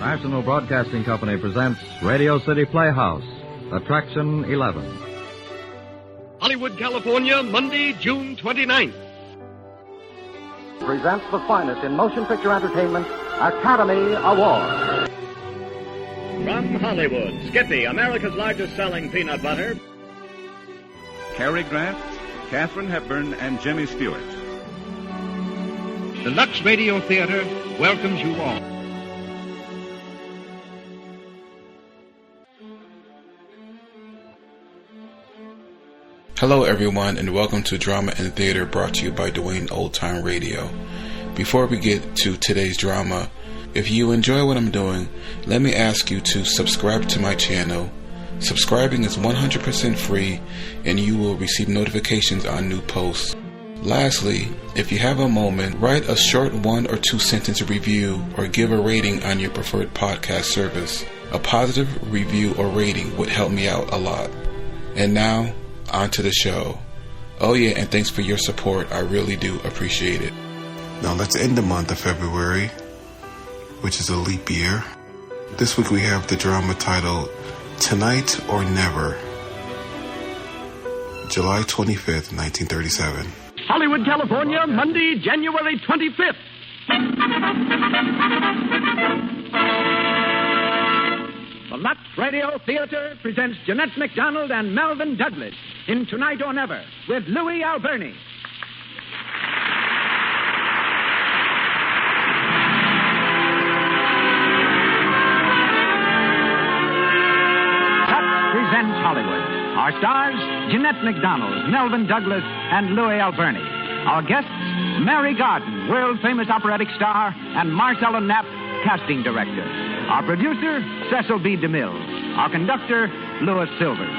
National Broadcasting Company presents Radio City Playhouse, Attraction 11. Hollywood, California, Monday, June 29th. Presents the finest in motion picture entertainment, Academy Award. From Hollywood, Skippy, America's largest selling peanut butter. Cary Grant, Katharine Hepburn, and Jimmy Stewart. The Lux Radio Theater welcomes you all. Hello everyone, and welcome to Drama and Theater, brought to you by Dwayne Old Time Radio. Before we get to today's drama, if you enjoy what I'm doing, let me ask you to subscribe to my channel. Subscribing is 100% free, and you will receive notifications on new posts. Lastly, if you have a moment, write a short 1 or 2 sentence review or give a rating on your preferred podcast service. A positive review or rating would help me out a lot. And now, on to the show. Oh yeah, and thanks for your support. I really do appreciate it. Now let's end the month of February, which is a leap year. This week we have the drama titled Tonight or Never, July 25th, 1937. Hollywood, California, Monday, January 25th. The Lux Radio Theater presents Jeanette MacDonald and Melvyn Douglas in Tonight or Never with Louis Alberni. Lux presents Hollywood. Our stars, Jeanette MacDonald, Melvyn Douglas, and Louis Alberni. Our guests, Mary Garden, world-famous operatic star, and Marcella Knapp, casting director. Our producer, Cecil B. DeMille. Our conductor, Louis Silvers.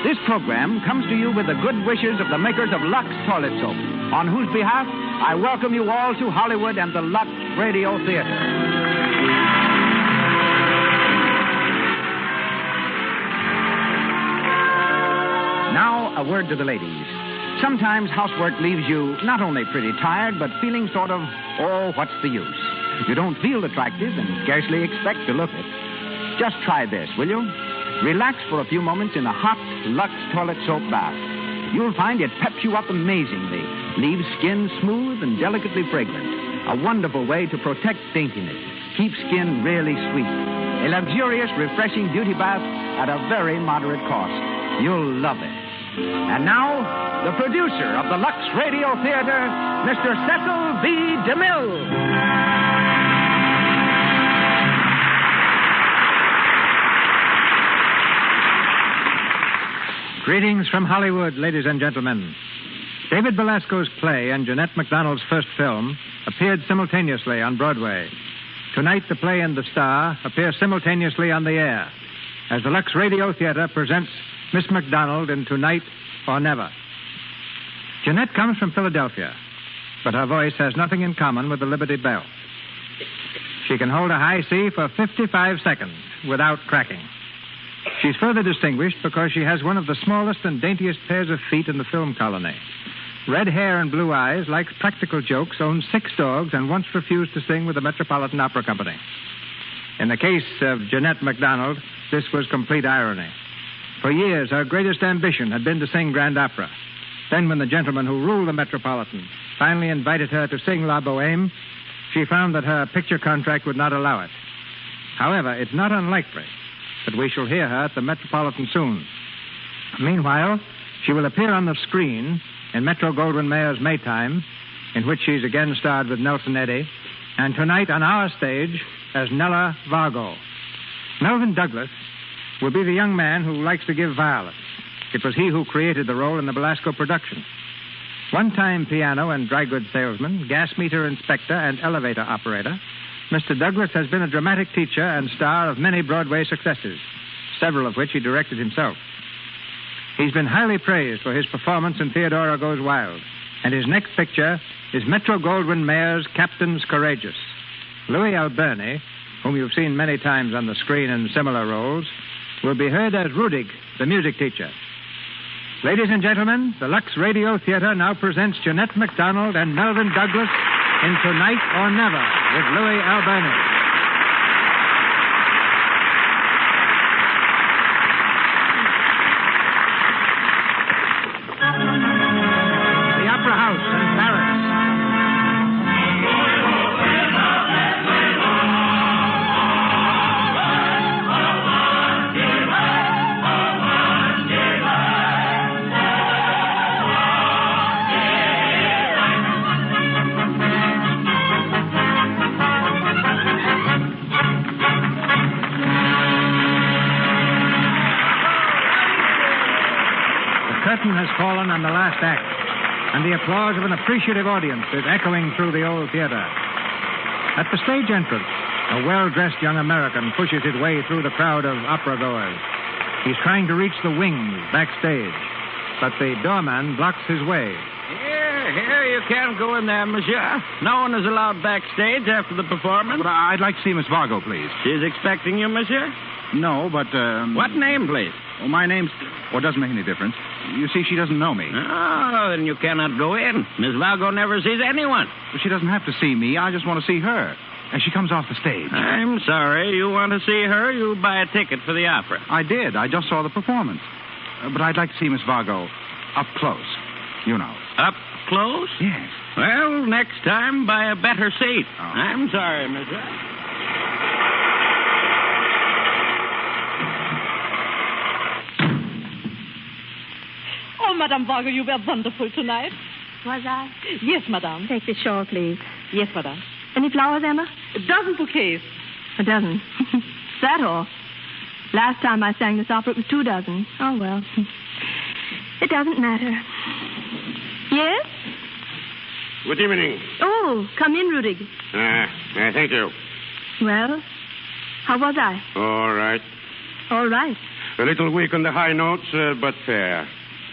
This program comes to you with the good wishes of the makers of Lux Toilet Soap, on whose behalf I welcome you all to Hollywood and the Lux Radio Theater. Now, a word to the ladies. Sometimes housework leaves you not only pretty tired, but feeling sort of, oh, what's the use? You don't feel attractive and scarcely expect to look it. Just try this, will you? Relax for a few moments in a hot Lux toilet soap bath. You'll find it peps you up amazingly, leaves skin smooth and delicately fragrant. A wonderful way to protect daintiness, keep skin really sweet. A luxurious, refreshing beauty bath at a very moderate cost. You'll love it. And now, the producer of the Lux Radio Theater, Mr. Cecil B. DeMille. Greetings from Hollywood, ladies and gentlemen. David Belasco's play and Jeanette MacDonald's first film appeared simultaneously on Broadway. Tonight, the play and the star appear simultaneously on the air as the Lux Radio Theater presents Miss MacDonald in Tonight or Never. Jeanette comes from Philadelphia, but her voice has nothing in common with the Liberty Bell. She can hold a high C for 55 seconds without cracking. She's further distinguished because she has one of the smallest and daintiest pairs of feet in the film colony. Red hair and blue eyes, likes practical jokes, owns 6 dogs, and once refused to sing with the Metropolitan Opera Company. In the case of Jeanette MacDonald, this was complete irony. For years, her greatest ambition had been to sing grand opera. Then, when the gentleman who ruled the Metropolitan finally invited her to sing La Bohème, she found that her picture contract would not allow it. However, it's not unlikely that we shall hear her at the Metropolitan soon. Meanwhile, she will appear on the screen in Metro-Goldwyn-Mayer's Maytime, in which she's again starred with Nelson Eddy, and tonight on our stage as Nella Vargo. Melvyn Douglas will be the young man who likes to give violence. It was he who created the role in the Belasco production. One-time piano and dry goods salesman, gas meter inspector, and elevator operator, Mr. Douglas has been a dramatic teacher and star of many Broadway successes, several of which he directed himself. He's been highly praised for his performance in Theodora Goes Wild, and his next picture is Metro-Goldwyn-Mayer's Captains Courageous. Louis Alberni, whom you've seen many times on the screen in similar roles, will be heard as Rudig, the music teacher. Ladies and gentlemen, the Lux Radio Theater now presents Jeanette MacDonald and Melvyn Douglas in Tonight or Never with Louis Alberni. curtain has fallen on the last act, and the applause of an appreciative audience is echoing through the old theater. At the stage entrance, a well-dressed young American pushes his way through the crowd of opera-goers. He's trying to reach the wings backstage, but the doorman blocks his way. Here, you can't go in there, monsieur. No one is allowed backstage after the performance. But I'd like to see Miss Vargo, please. She's expecting you, monsieur? No, but, What name, please? Oh, my name's... Well, it doesn't make any difference. You see, she doesn't know me. Oh, then you cannot go in. Miss Vargo never sees anyone. But she doesn't have to see me. I just want to see her. As she comes off the stage. I'm sorry. You want to see her, you buy a ticket for the opera. I did. I just saw the performance. But I'd like to see Miss Vargo up close. You know. Up close? Yes. Well, next time, buy a better seat. Oh. I'm sorry, monsieur. Oh, Madame Vargo, you were wonderful tonight. Was I? Yes, Madame. Take this shawl, please. Yes, Madame. Any flowers, Emma? A dozen bouquets. A dozen. Is that all? Last time I sang this opera, it was 2 dozen. Oh, well. It doesn't matter. Yes? Good evening. Oh, come in, Rudig. Thank you. Well, how was I? All right. All right. A little weak on the high notes, but fair.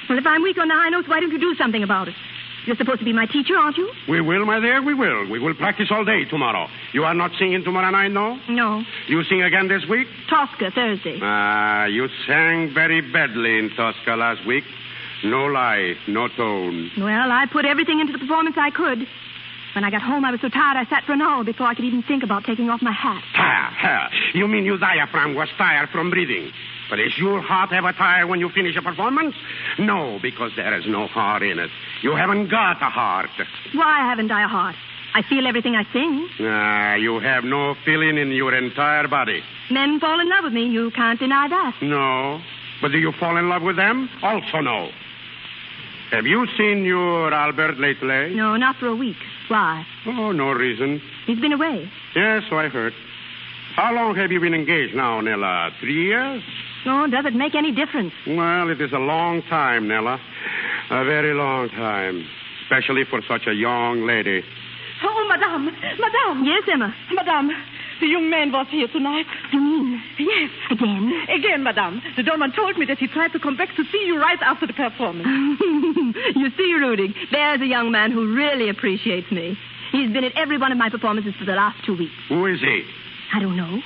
Well, if I'm weak on the high notes, why don't you do something about it? You're supposed to be my teacher, aren't you? We will, my dear, we will. We will practice all day tomorrow. You are not singing tomorrow night, no? No. You sing again this week? Tosca, Thursday. You sang very badly in Tosca last week. No lie, no tone. Well, I put everything into the performance I could. When I got home, I was so tired I sat for an hour before I could even think about taking off my hat. Tired? You mean your diaphragm was tired from breathing? But is your heart ever tired when you finish a performance? No, because there is no heart in it. You haven't got a heart. Why haven't I a heart? I feel everything I sing. You have no feeling in your entire body. Men fall in love with me. You can't deny that. No. But do you fall in love with them? Also no. Have you seen your Albert lately? No, not for a week. Why? Oh, no reason. He's been away. Yes, so I heard. How long have you been engaged now, Nella? 3 years? Oh, does it make any difference? Well, it is a long time, Nella. A very long time. Especially for such a young lady. Oh, Madame. Madame. Yes, Emma. Madame, the young man was here tonight. You mean? Yes. Again? Again, Madame. The doorman told me that he tried to come back to see you right after the performance. You see, Rudig, there's a young man who really appreciates me. He's been at every one of my performances for the last 2 weeks. Who is he? I don't know.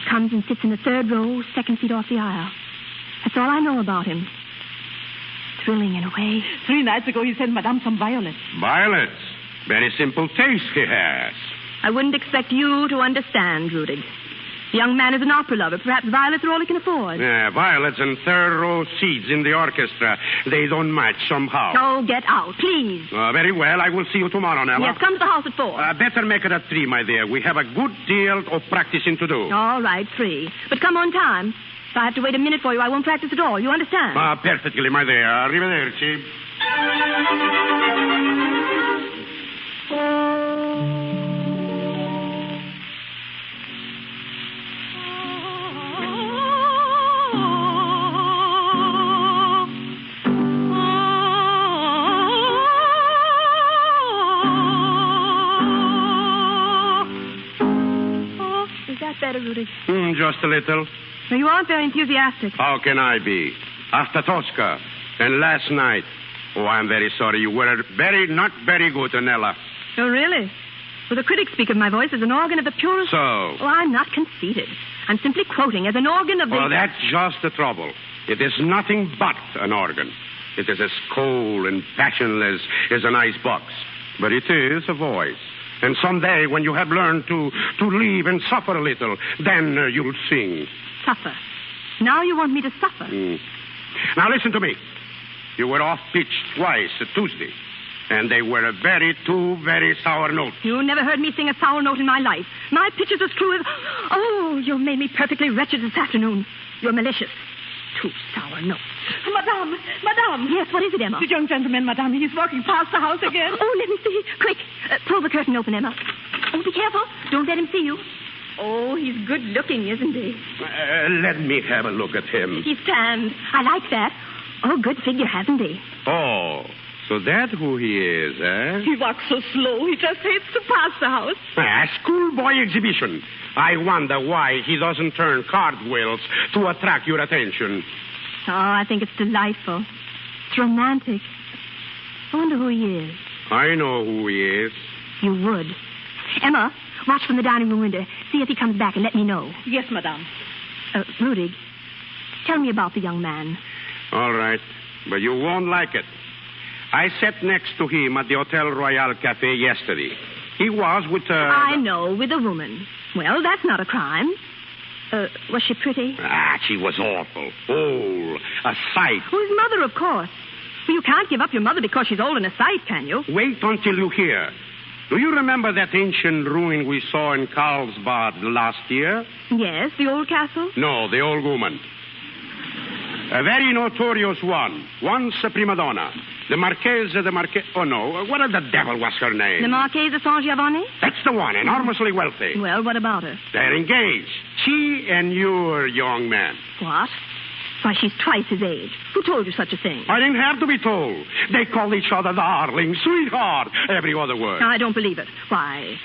Comes and sits in the 3rd row, 2nd seat off the aisle. That's all I know about him. Thrilling in a way. 3 nights ago, he sent Madame some violets. Violets? Very simple taste he has. I wouldn't expect you to understand, Rudig. The young man is an opera lover. Perhaps violets are all he can afford. Yeah, violets and 3rd row seats in the orchestra. They don't match somehow. Oh, get out, please. Very well. I will see you tomorrow, Nella. Yes, come to the house at 4. Better make it at 3, my dear. We have a good deal of practicing to do. All right, 3. But come on time. If I have to wait a minute for you, I won't practice at all. You understand? Perfectly, my dear. Arrivederci. Better, Rudy. Just a little. No, you aren't very enthusiastic. How can I be? After Tosca and last night. Oh, I'm very sorry. You were not very good, Nella. Oh, really? Well, the critics speak of my voice as an organ of the purest... So? Oh, I'm not conceited. I'm simply quoting as an organ of the... Well, that's just the trouble. It is nothing but an organ. It is as cold and passionless as an ice box. But it is a voice. And someday, when you have learned to live and suffer a little, then you'll sing. Suffer? Now you want me to suffer? Now, listen to me. You were off pitch twice Tuesday, and they were two very sour notes. You never heard me sing a sour note in my life. My pitch is as true as... Oh, you made me perfectly wretched this afternoon. You're malicious. 2 sour notes. Madame! Yes, what is it, Emma? The young gentleman, Madame. He's walking past the house again. Oh, let me see. Quick. Pull the curtain open, Emma. Oh, be careful. Don't let him see you. Oh, he's good looking, isn't he? Let me have a look at him. He's tanned. I like that. Oh, good figure, hasn't he? Oh, so that's who he is, eh? He walks so slow, he just hates to pass the house. A schoolboy exhibition. I wonder why he doesn't turn cartwheels to attract your attention. Oh, I think it's delightful. It's romantic. I wonder who he is. I know who he is. You would. Emma, watch from the dining room window. See if he comes back and let me know. Yes, madame. Rudy, tell me about the young man. All right, but you won't like it. I sat next to him at the Hotel Royal Cafe yesterday. He was with I know, with a woman. Well, that's not a crime. Was she pretty? She was awful. Old. A sight. Well, his mother, of course. Well, you can't give up your mother because she's old and a sight, can you? Wait until you hear. Do you remember that ancient ruin we saw in Carlsbad last year? Yes, the old castle? No, the old woman. A very notorious one. Once a prima donna. The Marchese de Oh, no. What the devil was her name? The Marchese de Saint-Giovanni? That's the one, enormously wealthy. Well, what about her? They're engaged. She and your young man. What? Why, she's twice his age. Who told you such a thing? I didn't have to be told. They call each other darling, sweetheart, every other word. No, I don't believe it. Why,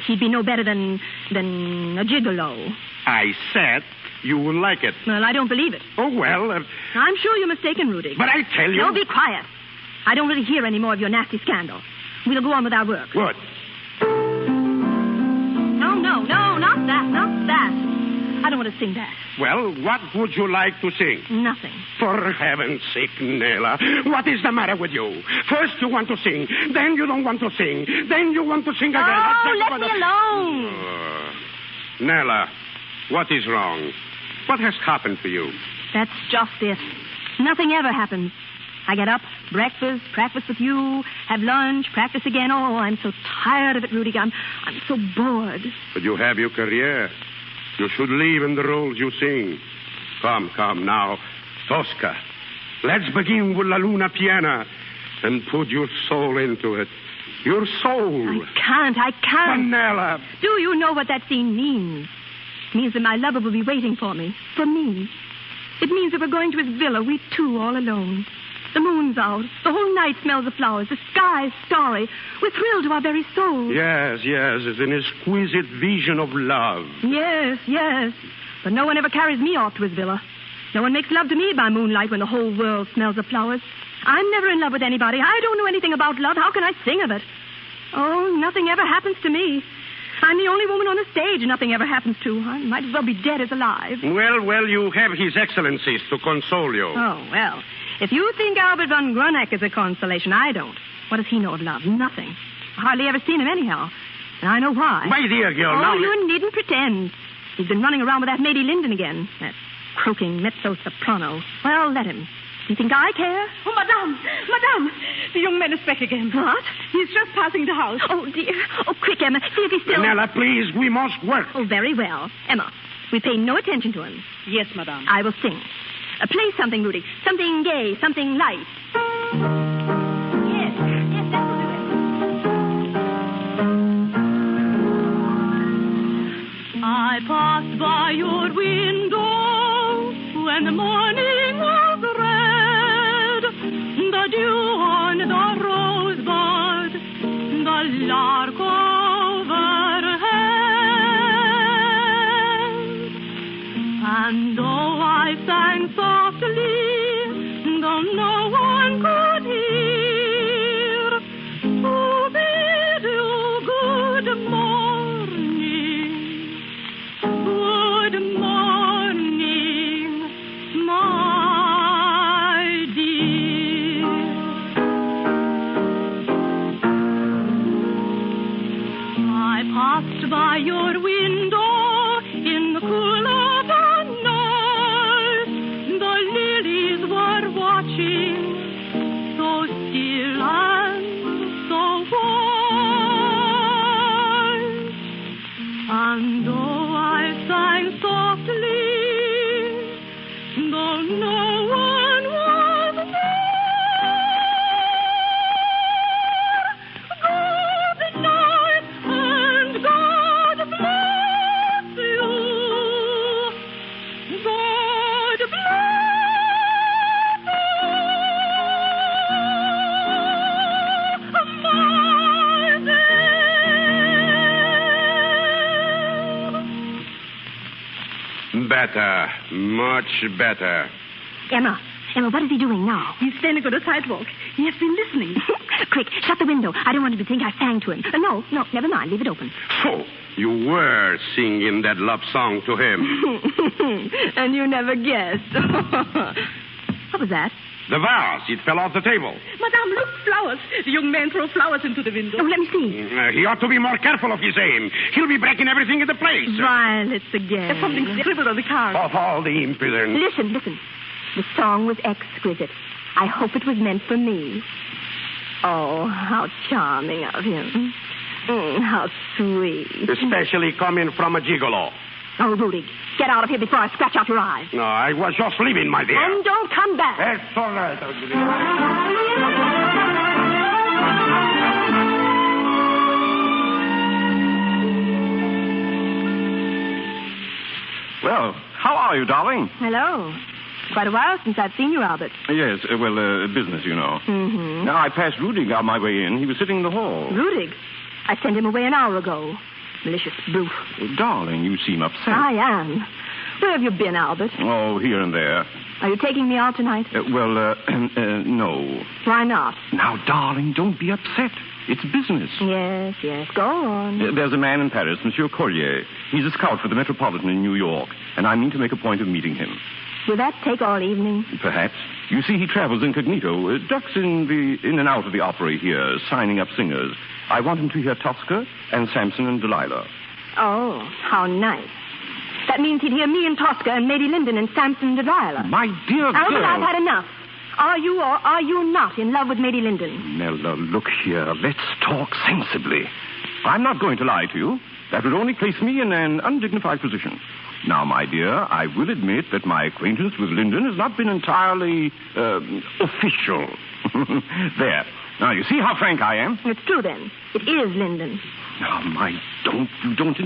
he'd be no better than a gigolo. I said you would like it. Well, I don't believe it. Oh, well... I'm sure you're mistaken, Rudy. But I tell you... No, be quiet. I don't really hear any more of your nasty scandal. We'll go on with our work. Good. No, not that. I don't want to sing that. Well, what would you like to sing? Nothing. For heaven's sake, Nella, what is the matter with you? First you want to sing, then you don't want to sing, then you want to sing again. Oh, let me alone. Nella, what is wrong? What has happened to you? That's just it. Nothing ever happens. I get up, breakfast, practice with you, have lunch, practice again. Oh, I'm so tired of it, Rudy. I'm so bored. But you have your career. You should live in the roles you sing. Come now. Tosca. Let's begin with La Luna Piena and put your soul into it. Your soul. I can't. Manella. Do you know what that scene means? It means that my lover will be waiting for me. For me. It means that we're going to his villa, we two all alone. The moon's out. The whole night smells of flowers. The sky is starry. We're thrilled to our very souls. Yes. It's an exquisite vision of love. Yes. But no one ever carries me off to his villa. No one makes love to me by moonlight when the whole world smells of flowers. I'm never in love with anybody. I don't know anything about love. How can I sing of it? Oh, nothing ever happens to me. I'm the only woman on the stage nothing ever happens to. I might as well be dead as alive. Well, you have His Excellencies to console you. Oh, well. If you think Albert von Gruneck is a consolation, I don't. What does he know of love? Nothing. I hardly ever seen him anyhow. And I know why. My dear girl, now... you needn't pretend. He's been running around with that Lady Linden again. That croaking mezzo-soprano. Well, let him. Do you think I care? Oh, Madame! The young man is back again. What? He's just passing the house. Oh, dear. Oh, quick, Emma. See if he's still... Nella, please, we must work. Oh, very well. Emma, we pay no attention to him. Yes, Madame. I will sing. Play something, Rudy. Something gay, something light. Yes, that will do it. I passed by your window when the morning was red. The dew on the rosebud, the lark overhead. And though I sang softly, though no one could hear, who bid you good morning, my dear. I passed by your window in the cool of the night. The lilies were watching, so still and so white. And though I sang softly, though no one was there, good night and God bless you. God bless you. Better. Much better. Emma, what is he doing now? He's standing on the sidewalk. He has been listening. Quick, shut the window. I don't want him to think I sang to him. No, never mind. Leave it open. So, you were singing that love song to him. And you never guessed. What was that? The vase. It fell off the table. Madame, look, flowers. The young man threw flowers into the window. Oh, let me see. He ought to be more careful of his aim. He'll be breaking everything into place. Violets again. There's something scribbled on the card. Of all the impudence. Listen. The song was exquisite. I hope it was meant for me. Oh, how charming of him. How sweet. Especially coming from a gigolo. Oh, Rudy, get out of here before I scratch out your eyes. No, I was just leaving, my dear. And don't come back. That's all right. Well, how are you, darling? Hello. Quite a while since I've seen you, Albert. Yes, business, you know. Mm-hmm. Now, I passed Rudig on my way in. He was sitting in the hall. Rudig? I sent him away an hour ago. Malicious brute. Darling, you seem upset. I am. Where have you been, Albert? Oh, here and there. Are you taking me out tonight? No. Why not? Now, darling, don't be upset. It's business. Yes. Go on. There's a man in Paris, Monsieur Collier. He's a scout for the Metropolitan in New York, and I mean to make a point of meeting him. Will that take all evening? Perhaps. You see, he travels incognito, ducks in and out of the opera here, signing up singers. I want him to hear Tosca and Samson and Delilah. Oh, how nice. That means he'd hear me and Tosca and Lady Linden and Samson and Delilah. My dear girl. Albert, I've had enough. Are you or are you not in love with Lady Linden? Nella, look here. Let's talk sensibly. I'm not going to lie to you. That would only place me in an undignified position. Now, my dear, I will admit that my acquaintance with Linden has not been entirely, official. There. Now, you see how frank I am? It's true, then. It is Linden. Now, you don't...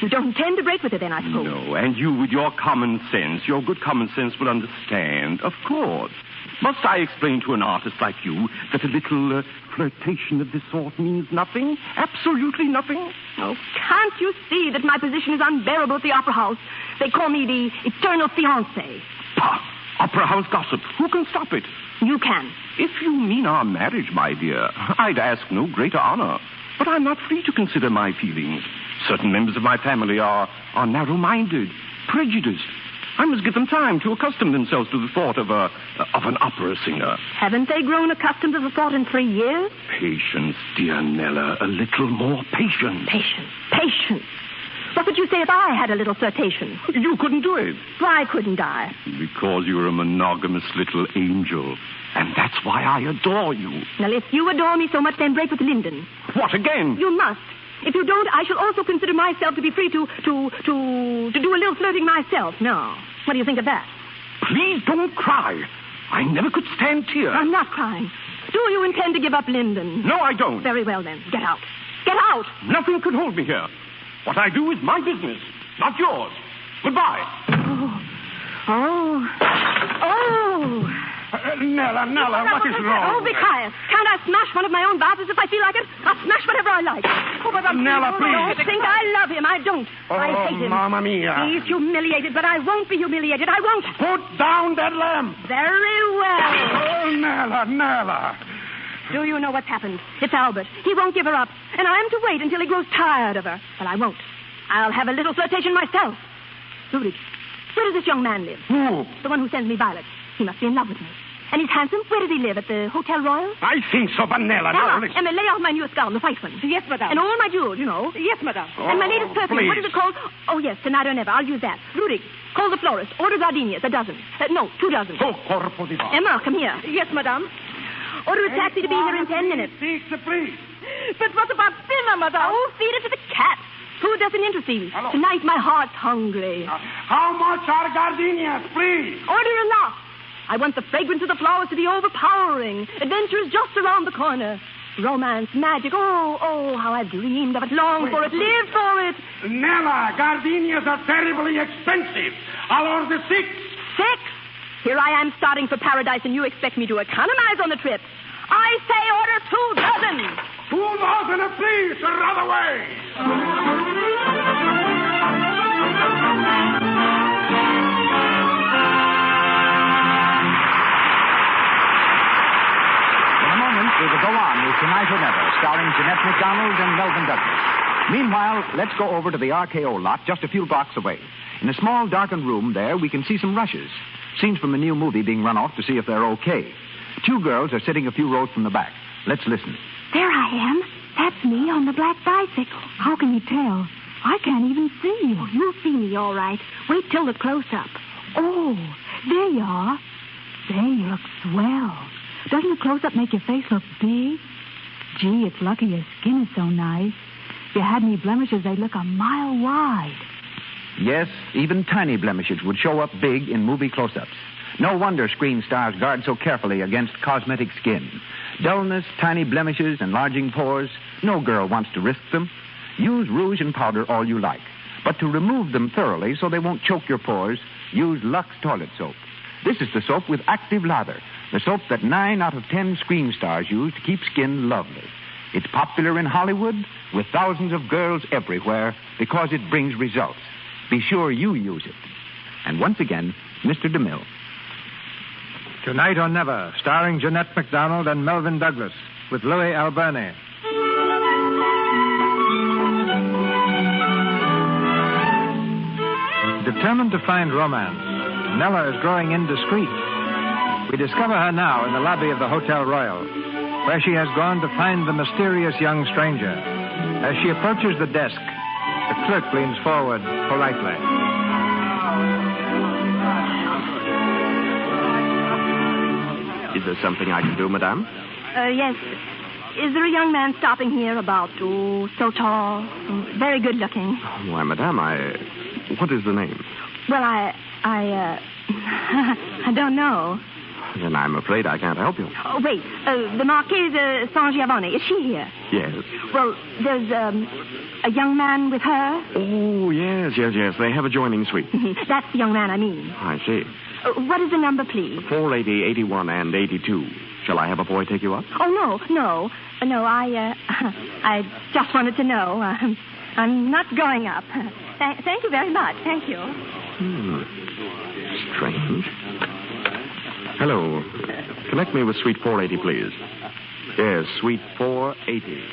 You don't intend to break with her, then, I suppose. No, and you, with your common sense, your good common sense, will understand. Of course. Must I explain to an artist like you that a little flirtation of this sort means nothing? Absolutely nothing? Oh, can't you see that my position is unbearable at the Opera House? They call me the eternal fiancé. Pah! Opera House gossip. Who can stop it? You can. If you mean our marriage, my dear, I'd ask no greater honor. But I'm not free to consider my feelings. Certain members of my family are narrow-minded, prejudiced. I must give them time to accustom themselves to the thought of an opera singer. Haven't they grown accustomed to the thought in 3 years? Patience, dear Nella. A little more patience. Patience. What would you say if I had a little flirtation? You couldn't do it. Why couldn't I? Because you're a monogamous little angel. And that's why I adore you. Well, if you adore me so much, then break with Linden. What again? You must. If you don't, I shall also consider myself to be free to do a little flirting myself. Now, what do you think of that? Please don't cry. I never could stand tears. I'm not crying. Do you intend to give up Linden? No, I don't. Very well, then. Get out. Get out! Nothing could hold me here. What I do is my business, not yours. Goodbye. Oh. Nella, what is wrong? Oh, be quiet. Can't I smash one of my own vases if I feel like it? I'll smash whatever I like. Oh, but Nella, please. Don't think I love him. I don't. I hate him. Mamma mia. He's humiliated, but I won't be humiliated. I won't. Put down that lamp. Very well. Oh, Nella. Do you know what's happened? It's Albert. He won't give her up. And I'm to wait until he grows tired of her. But I won't. I'll have a little flirtation myself. Rudy, where does this young man live? Who? The one who sends me violets. He must be in love with me. And he's handsome. Where does he live? At the Hotel Royal? I think so, but Nella, Emma, lay off my newest gown, the white one. Yes, madame. And all my jewels, you know. Yes, madame. And my latest perfume. Please. What is it called? Oh, yes, Tonight or Never. I'll use that. Rudy, call the florist. Order gardenias, a dozen. No, 2 dozen. Oh, corpo di va. Emma, come here. Yes, madame. Order a taxi to be here in 10 minutes. Please. But what about dinner, madame? Oh, feed it to the cat. Food doesn't interest me. Hello. Tonight my heart's hungry. How much are gardenias, please? Order enough. I want the fragrance of the flowers to be overpowering. Adventure is just around the corner. Romance, magic. Oh, how I've dreamed of it, longed for it, lived for it. Nella, gardenias are terribly expensive. I'll order 6. 6? Here I am starting for paradise, and you expect me to economize on the trip. I say order 2 dozen. 2 dozen, please, or other way. Tonight or Never, starring Jeanette MacDonald and Melvyn Douglas. Meanwhile, let's go over to the RKO lot just a few blocks away. In a small, darkened room there, we can see some rushes. Scenes from the new movie being run off to see if they're okay. Two girls are sitting a few rows from the back. Let's listen. There I am. That's me on the black bicycle. How can you tell? I can't even see you. Oh, you'll see me all right. Wait till the close-up. Oh, there you are. Say, you look swell. Doesn't the close-up make your face look big? Gee, it's lucky your skin is so nice. If you had any blemishes, they'd look a mile wide. Yes, even tiny blemishes would show up big in movie close-ups. No wonder screen stars guard so carefully against cosmetic skin. Dullness, tiny blemishes, enlarging pores. No girl wants to risk them. Use rouge and powder all you like. But to remove them thoroughly so they won't choke your pores, use Lux toilet soap. This is the soap with active lather, the soap that 9 out of 10 screen stars use to keep skin lovely. It's popular in Hollywood with thousands of girls everywhere because it brings results. Be sure you use it. And once again, Mr. DeMille. Tonight or Never, starring Jeanette MacDonald and Melvyn Douglas, with Louis Alberni. Determined to find romance, Nella is growing indiscreet. We discover her now in the lobby of the Hotel Royal, where she has gone to find the mysterious young stranger. As she approaches the desk, the clerk leans forward politely. Is there something I can do, madame? Yes. Is there a young man stopping here about, so tall, very good looking? Why, madame, what is the name? Well, I don't know. Then I'm afraid I can't help you. Oh, wait. The Marquise Saint-Giovanni, is she here? Yes. Well, there's a young man with her? Oh, yes. They have a joining suite. That's the young man I mean. I see. What is the number, please? 480, 81, and 82. Shall I have a boy take you up? Oh, no. No, I just wanted to know. I'm not going up. Thank you very much. Thank you. Strange. Hello. Connect me with suite 480, please. Yes, suite 480.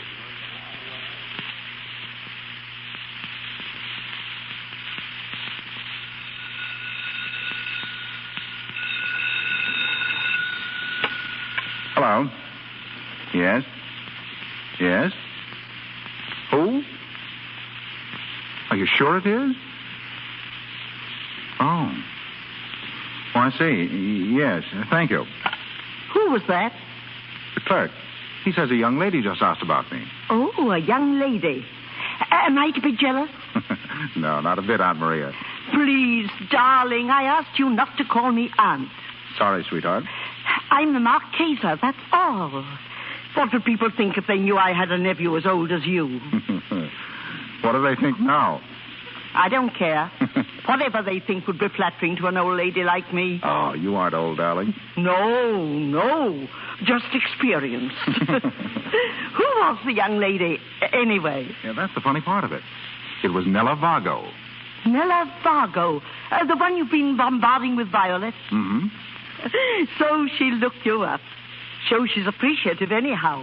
Hello. Yes? Who? Are you sure it is? Oh, I see. Yes, thank you. Who was that? The clerk. He says a young lady just asked about me. Oh, a young lady. Am I to be jealous? No, not a bit, Aunt Maria. Please, darling, I asked you not to call me aunt. Sorry, sweetheart. I'm the Marquesa, that's all. What would people think if they knew I had a nephew as old as you? What do they think now? I don't care. Whatever they think would be flattering to an old lady like me. Oh, you aren't old, darling. No. Just experienced. Who was the young lady, anyway? Yeah, that's the funny part of it. It was Nella Vargo. Nella Vargo? The one you've been bombarding with violets? Mm-hmm. So she looked you up. Shows she's appreciative anyhow.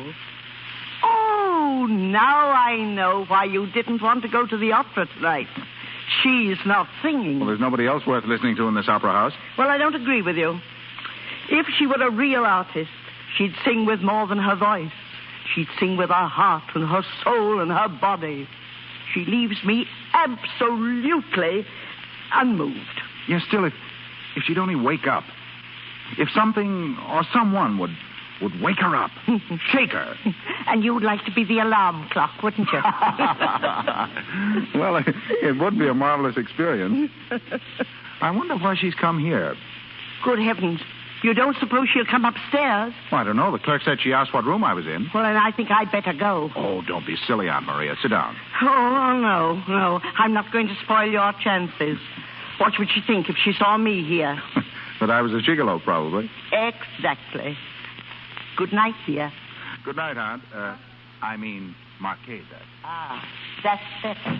Oh, now I know why you didn't want to go to the opera tonight. She's not singing. Well, there's nobody else worth listening to in this opera house. Well, I don't agree with you. If she were a real artist, she'd sing with more than her voice. She'd sing with her heart and her soul and her body. She leaves me absolutely unmoved. Yes, still, if she'd only wake up. If something or someone would wake her up, shake her. And you'd like to be the alarm clock, wouldn't you? Well, it would be a marvelous experience. I wonder why she's come here. Good heavens. You don't suppose she'll come upstairs? Well, I don't know. The clerk said she asked what room I was in. Well, then I think I'd better go. Oh, don't be silly, Aunt Maria. Sit down. Oh, no. I'm not going to spoil your chances. What would she think if she saw me here? That I was a gigolo, probably. Exactly. Good night, dear. Good night, Aunt. I mean, Marquesa. Ah, that's better.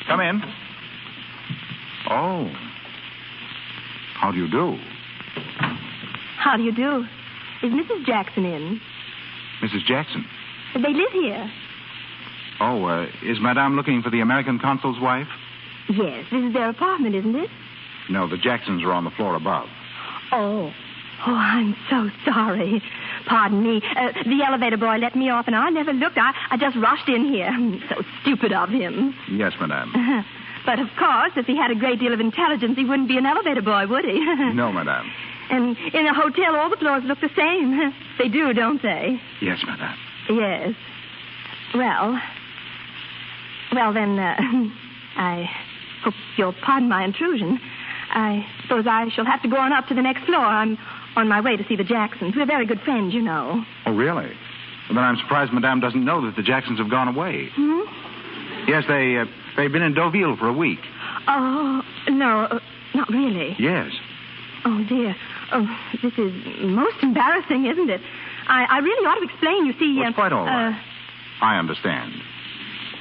Come in. Oh. How do you do? How do you do? Is Mrs. Jackson in? Mrs. Jackson? They live here. Oh, is Madame looking for the American consul's wife? Yes, this is their apartment, isn't it? No, the Jacksons are on the floor above. Oh, I'm so sorry. Pardon me. The elevator boy let me off, and I never looked. I just rushed in here. So stupid of him. Yes, Madame. But, of course, if he had a great deal of intelligence, he wouldn't be an elevator boy, would he? No, Madame. And in a hotel, all the floors look the same. They do, don't they? Yes, Madame. Yes. Well, then, I hope you'll pardon my intrusion. I suppose I shall have to go on up to the next floor. I'm on my way to see the Jacksons. We're very good friends, you know. Oh, really? Well, then I'm surprised Madame doesn't know that the Jacksons have gone away. Hmm? Yes, they've been in Deauville for a week. Oh, no, not really. Yes. Oh, dear. Oh, this is most embarrassing, isn't it? I really ought to explain, you see. Well, it's quite all right. I understand.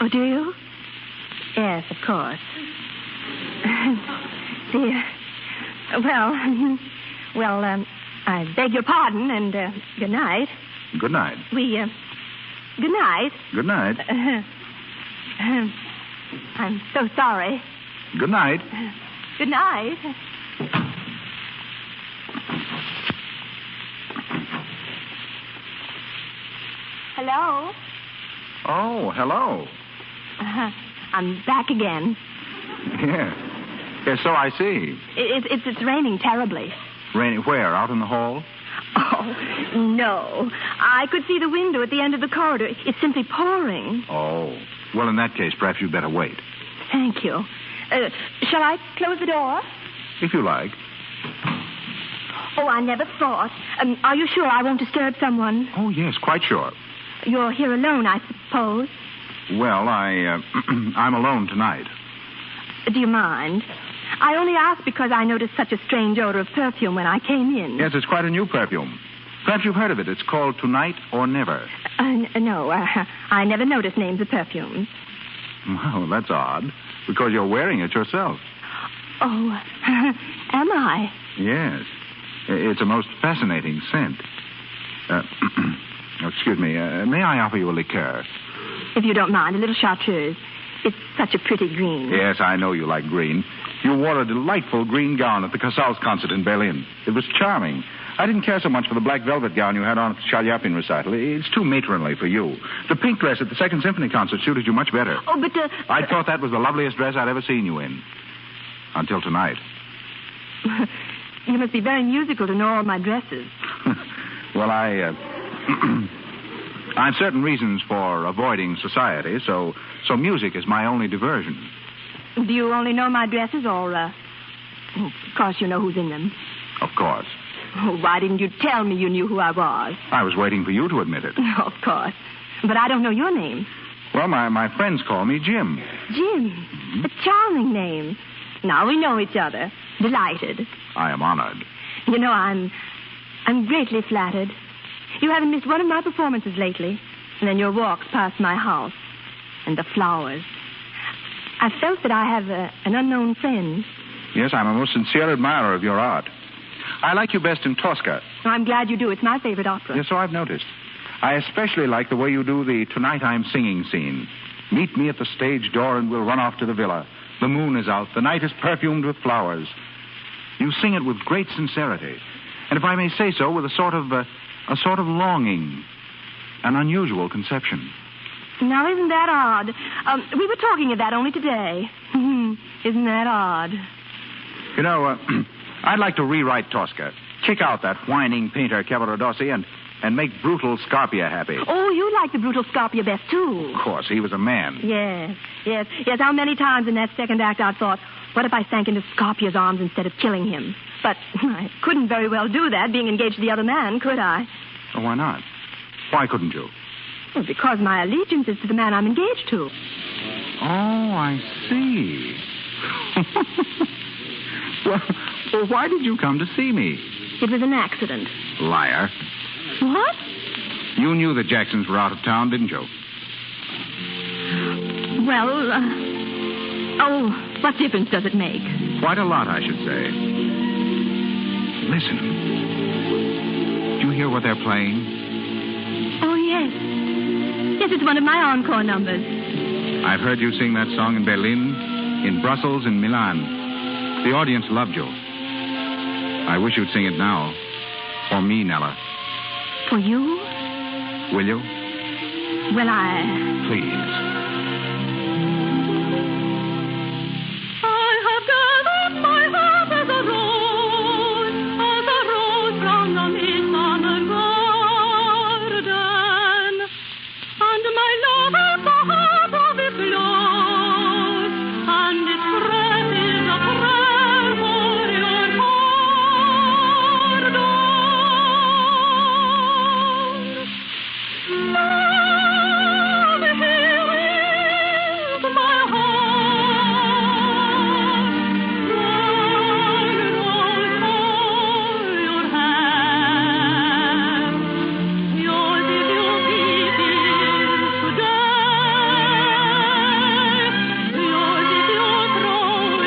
Oh, do you? Yes, of course. Dear. Well, I beg your pardon, and good night. Good night. Good night. Good night. I'm so sorry. Good night. Good night. Hello? Oh, hello. I'm back again. Yes, so I see. It's raining terribly. Raining where? Out in the hall? Oh, no. I could see the window at the end of the corridor. It's simply pouring. Oh. Well, in that case, perhaps you'd better wait. Thank you. Shall I close the door? If you like. Oh, I never thought. Are you sure I won't disturb someone? Oh, yes, quite sure. You're here alone, I suppose. Well, I'm alone tonight. Do you mind? I only asked because I noticed such a strange odor of perfume when I came in. Yes, it's quite a new perfume. Perhaps you've heard of it. It's called Tonight or Never. No, I never noticed names of perfumes. Well, that's odd, because you're wearing it yourself. Oh, am I? Yes. It's a most fascinating scent. Excuse me. May I offer you a liqueur? If you don't mind, a little chartreuse. It's such a pretty green. Yes, I know you like green. You wore a delightful green gown at the Casals concert in Berlin. It was charming. I didn't care so much for the black velvet gown you had on at the Chalyapin recital. It's too matronly for you. The pink dress at the Second Symphony concert suited you much better. Oh, but... I thought that was the loveliest dress I'd ever seen you in. Until tonight. You must be very musical to know all my dresses. Well, I have certain reasons for avoiding society, so music is my only diversion. Do you only know my dresses, or, of course you know who's in them? Of course. Oh, why didn't you tell me you knew who I was? I was waiting for you to admit it. Of course. But I don't know your name. Well, my friends call me Jim. Jim? Mm-hmm. A charming name. Now we know each other. Delighted. I am honored. You know, I'm greatly flattered. You haven't missed one of my performances lately. And then your walks past my house. And the flowers. I felt that I have an unknown friend. Yes, I'm a most sincere admirer of your art. I like you best in Tosca. Oh, I'm glad you do. It's my favorite opera. Yes, so I've noticed. I especially like the way you do the Tonight I'm Singing scene. Meet me at the stage door and we'll run off to the villa. The moon is out. The night is perfumed with flowers. You sing it with great sincerity. And if I may say so, with a sort of longing. An unusual conception. Now, isn't that odd? We were talking of that only today. Isn't that odd? You know, I'd like to rewrite Tosca. Kick out that whining painter Cavaradossi and make brutal Scarpia happy. Oh, you like the brutal Scarpia best, too. Of course, he was a man. Yes. How many times in that second act I thought, what if I sank into Scarpia's arms instead of killing him? But I couldn't very well do that, being engaged to the other man, could I? Oh, why not? Why couldn't you? Well, because my allegiance is to the man I'm engaged to. Oh, I see. Well, why did you come to see me? It was an accident. Liar. What? You knew the Jacksons were out of town, didn't you? Well, what difference does it make? Quite a lot, I should say. Listen. Do you hear what they're playing? Oh, yes. Yes, it's one of my encore numbers. I've heard you sing that song in Berlin, in Brussels, and Milan. The audience loved you. I wish you'd sing it now. For me, Nella. For you? Will you? Well, Please. I have gathered my heart as a rose from the midsummer garden, and my love is the heart of its loss, and its breath is a prayer for your pardon. Love, here is my heart. One rose for your hand. Yours if you keep it today. Yours if you throw it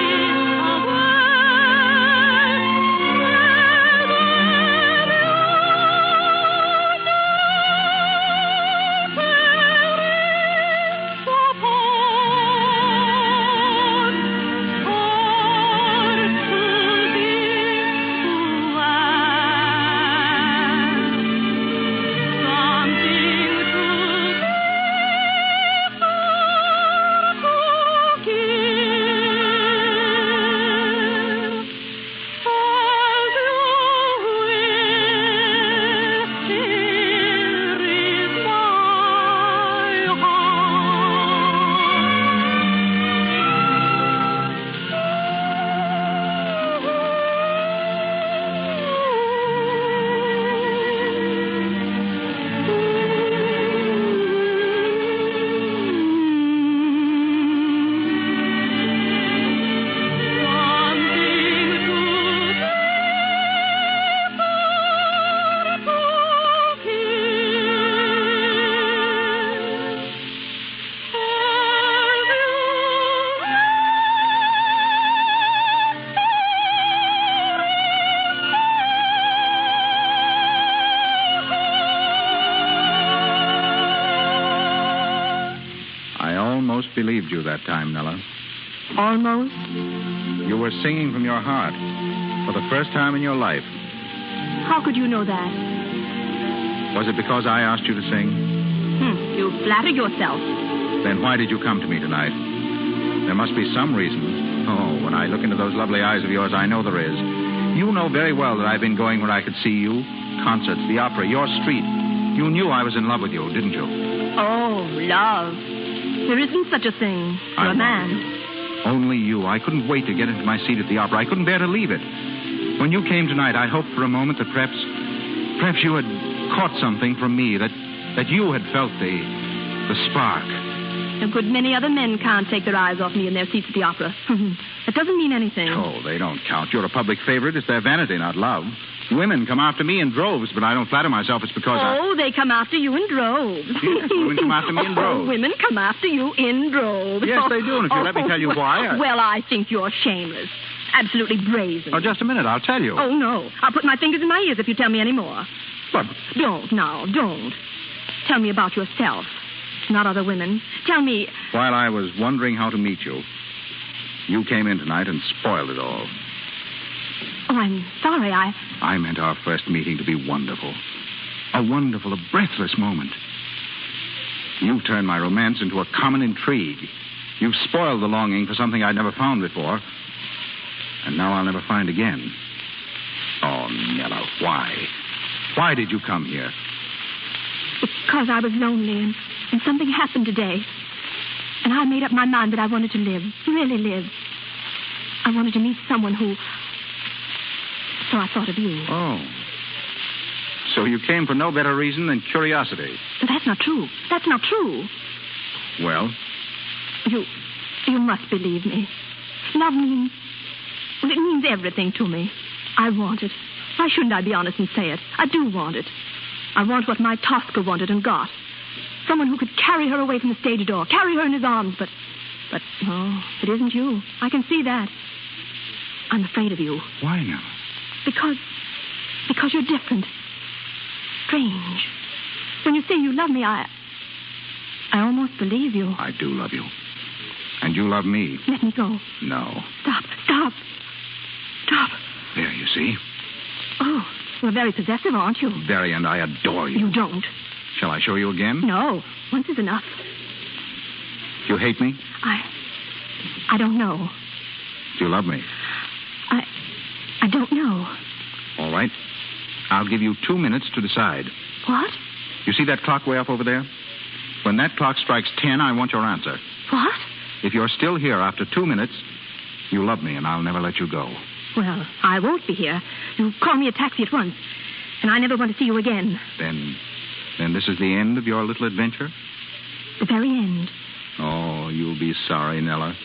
almost believed you that time, Nella. Almost? You were singing from your heart for the first time in your life. How could you know that? Was it because I asked you to sing? You flatter yourself. Then why did you come to me tonight? There must be some reason. Oh, when I look into those lovely eyes of yours, I know there is. You know very well that I've been going where I could see you. Concerts, the opera, your street. You knew I was in love with you, didn't you? Oh, love. There isn't such a thing for a man. Only you. I couldn't wait to get into my seat at the opera. I couldn't bear to leave it. When you came tonight, I hoped for a moment that perhaps you had caught something from me, that you had felt the spark. A good many other men can't take their eyes off me in their seats at the opera. That doesn't mean anything. Oh, they don't count. You're a public favorite. It's their vanity, not love. Women come after me in droves, but I don't flatter myself it's because they come after you in droves. Yes, women come after me in droves. Women come after you in droves. Yes, they do, and if you let me tell you why... Well, I think you're shameless. Absolutely brazen. Oh, just a minute. I'll tell you. Oh, no. I'll put my fingers in my ears if you tell me any more. But... Don't now. Don't. Tell me about yourself. Not other women. Tell me... While I was wondering how to meet you, you came in tonight and spoiled it all. Oh, I'm sorry. I meant our first meeting to be wonderful. A breathless moment. You turned my romance into a common intrigue. You've spoiled the longing for something I'd never found before. And now I'll never find again. Oh, Nella, why? Why did you come here? Because I was lonely and something happened today. And I made up my mind that I wanted to live. Really live. I wanted to meet someone who... So I thought of you. Oh. So you came for no better reason than curiosity. But that's not true. That's not true. Well? You must believe me. Love means... Well, it means everything to me. I want it. Why shouldn't I be honest and say it? I do want it. I want what my Tosca wanted and got. Someone who could carry her away from the stage door, carry her in his arms, but no, it isn't you. I can see that. I'm afraid of you. Why, Nella? Because you're different. Strange. When you say you love me, I almost believe you. I do love you. And you love me. Let me go. No. Stop. There, you see? Oh, you're very possessive, aren't you? Very, and I adore you. You don't. Shall I show you again? No. Once is enough. You hate me? I don't know. Do you love me? I don't know. All right. I'll give you 2 minutes to decide. What? You see that clock way up over there? When that clock strikes 10, I want your answer. What? If you're still here after 2 minutes, you love me, and I'll never let you go. Well, I won't be here. You call me a taxi at once, and I never want to see you again. Then this is the end of your little adventure? The very end. Oh, you'll be sorry, Nella.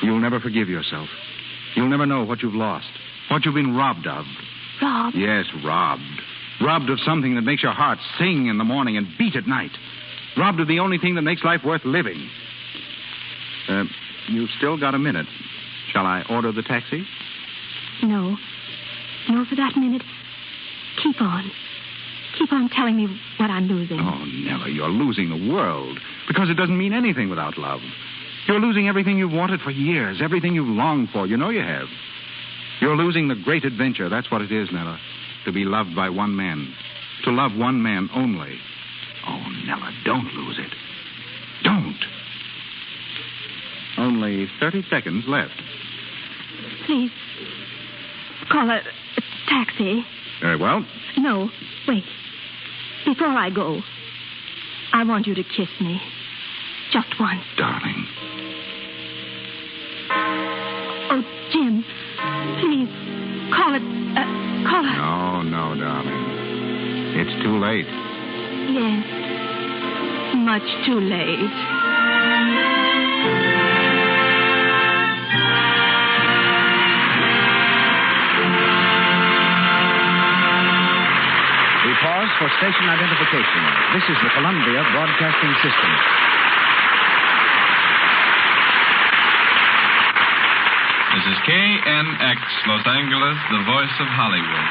You'll never forgive yourself. You'll never know what you've lost, what you've been robbed of. Robbed? Yes, robbed. Robbed of something that makes your heart sing in the morning and beat at night. Robbed of the only thing that makes life worth living. You've still got a minute. Shall I order the taxi? No. No, for that minute. Keep on. Keep on telling me what I'm losing. Oh, Nella, you're losing the world. Because it doesn't mean anything without love. You're losing everything you've wanted for years, everything you've longed for. You know you have. You're losing the great adventure. That's what it is, Nella. To be loved by one man. To love one man only. Oh, Nella, don't lose it. Don't. Only 30 seconds left. Please, call a taxi. Very well. No, wait. Before I go, I want you to kiss me. Just once. Darling. Oh, Jim, please, call it. No, darling. It's too late. Yes, much too late. We pause for station identification. This is the Columbia Broadcasting System. This is KNX, Los Angeles, the voice of Hollywood.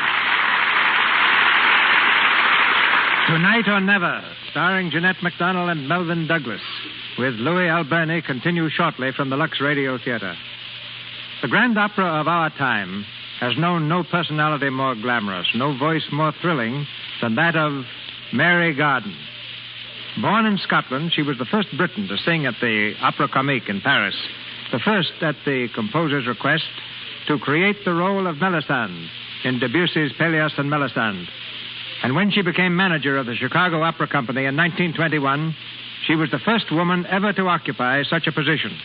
Tonight or Never, starring Jeanette MacDonald and Melvyn Douglas, with Louis Alberni, continue shortly from the Lux Radio Theater. The Grand Opera of our time has known no personality more glamorous, no voice more thrilling than that of Mary Garden. Born in Scotland, she was the first Briton to sing at the Opera Comique in Paris, the first, at the composer's request, to create the role of Melisande in Debussy's Pelléas and Melisande. And when she became manager of the Chicago Opera Company in 1921, she was the first woman ever to occupy such a position.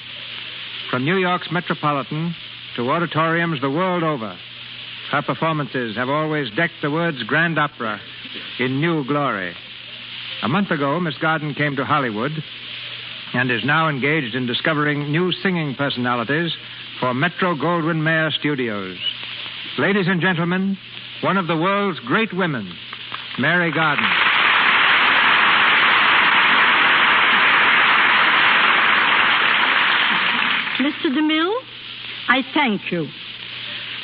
From New York's Metropolitan to auditoriums the world over, her performances have always decked the words Grand Opera in new glory. A month ago, Miss Garden came to Hollywood and is now engaged in discovering new singing personalities for Metro-Goldwyn-Mayer Studios. Ladies and gentlemen, one of the world's great women, Mary Garden. Mr. DeMille, I thank you.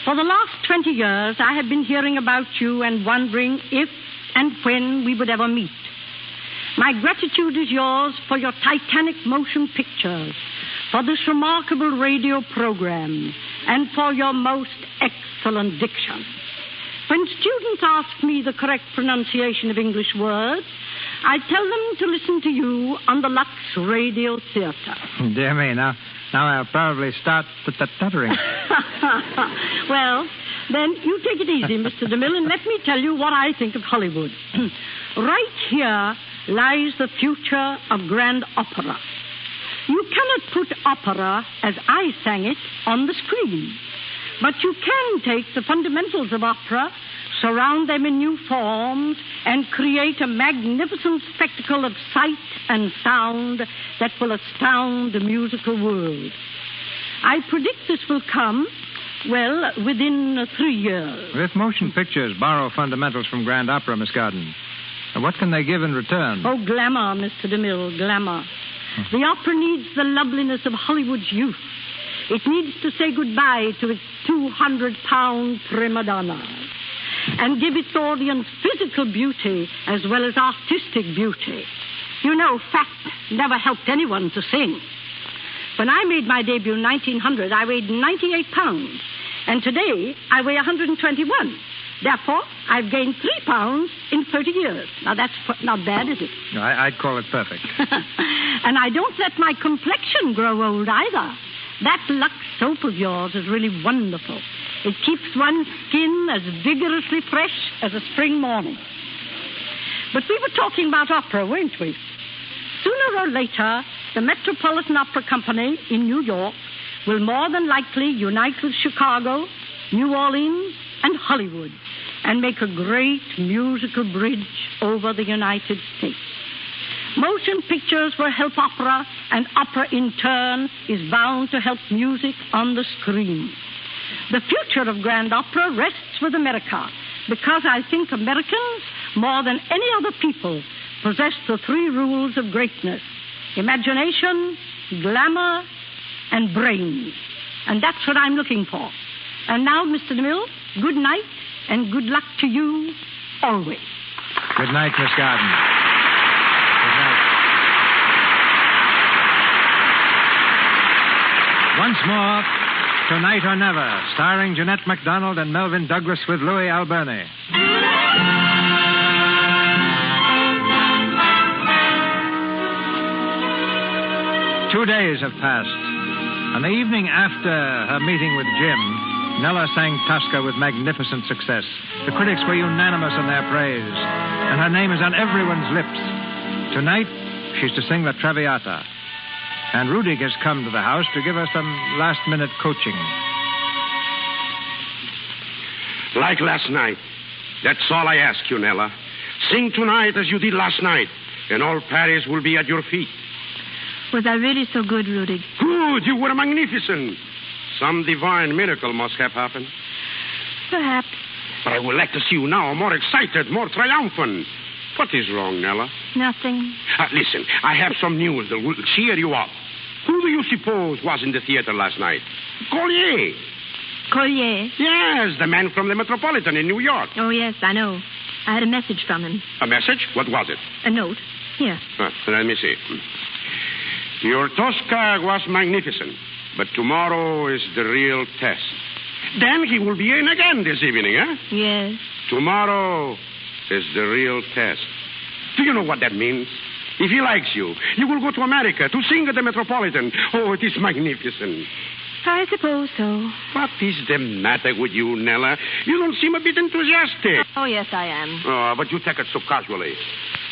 For the last 20 years, I have been hearing about you and wondering if and when we would ever meet. My gratitude is yours for your titanic motion pictures, for this remarkable radio program, and for your most excellent diction. When students ask me the correct pronunciation of English words, I tell them to listen to you on the Lux Radio Theater. Dear me, now I'll probably start stuttering. Well, then you take it easy, Mr. DeMille, and let me tell you what I think of Hollywood. Right here lies the future of grand opera. You cannot put opera, as I sang it, on the screen. But you can take the fundamentals of opera, surround them in new forms, and create a magnificent spectacle of sight and sound that will astound the musical world. I predict this will come, well, within 3 years. If motion pictures borrow fundamentals from grand opera, Miss Garden, what can they give in return? Oh, glamour, Mr. DeMille, glamour. The opera needs the loveliness of Hollywood's youth. It needs to say goodbye to its 200-pound prima donna and give its audience physical beauty as well as artistic beauty. You know, fat never helped anyone to sing. When I made my debut in 1900, I weighed 98 pounds. And today, I weigh 121. Therefore, I've gained 3 pounds in 30 years. Now, that's not bad, is it? No, I'd call it perfect. And I don't let my complexion grow old either. That Lux soap of yours is really wonderful. It keeps one's skin as vigorously fresh as a spring morning. But we were talking about opera, weren't we? Sooner or later, the Metropolitan Opera Company in New York will more than likely unite with Chicago, New Orleans, and Hollywood and make a great musical bridge over the United States. Motion pictures will help opera, and opera in turn is bound to help music on the screen. The future of grand opera rests with America because I think Americans, more than any other people, possess the 3 rules of greatness: imagination, glamour, and brains. And that's what I'm looking for. And now, Mr. DeMille, good night and good luck to you always. Good night, Miss Garden. Good night. Once more, Tonight or Never, starring Jeanette MacDonald and Melvyn Douglas with Louis Alberni. Two days have passed. On the evening after her meeting with Jim, Nella sang Tosca with magnificent success. The critics were unanimous in their praise, and her name is on everyone's lips. Tonight, she's to sing La Traviata. And Rudig has come to the house to give her some last-minute coaching. Like last night. That's all I ask you, Nella. Sing tonight as you did last night, and all Paris will be at your feet. Was I really so good, Rudig? Good. You were magnificent. Some divine miracle must have happened. Perhaps. But I would like to see you now more excited, more triumphant. What is wrong, Nella? Nothing. Listen, I have some news that will cheer you up. Who do you suppose was in the theater last night? Collier. Collier? Yes, the man from the Metropolitan in New York. Oh, yes, I know. I had a message from him. A message? What was it? A note. Here. Let me see. Your Tosca was magnificent, but tomorrow is the real test. Then he will be in again this evening, eh? Yes. Tomorrow is the real test. Do you know what that means? If he likes you, you will go to America to sing at the Metropolitan. Oh, it is magnificent. I suppose so. What is the matter with you, Nella? You don't seem a bit enthusiastic. Oh, yes, I am. Oh, but you take it so casually.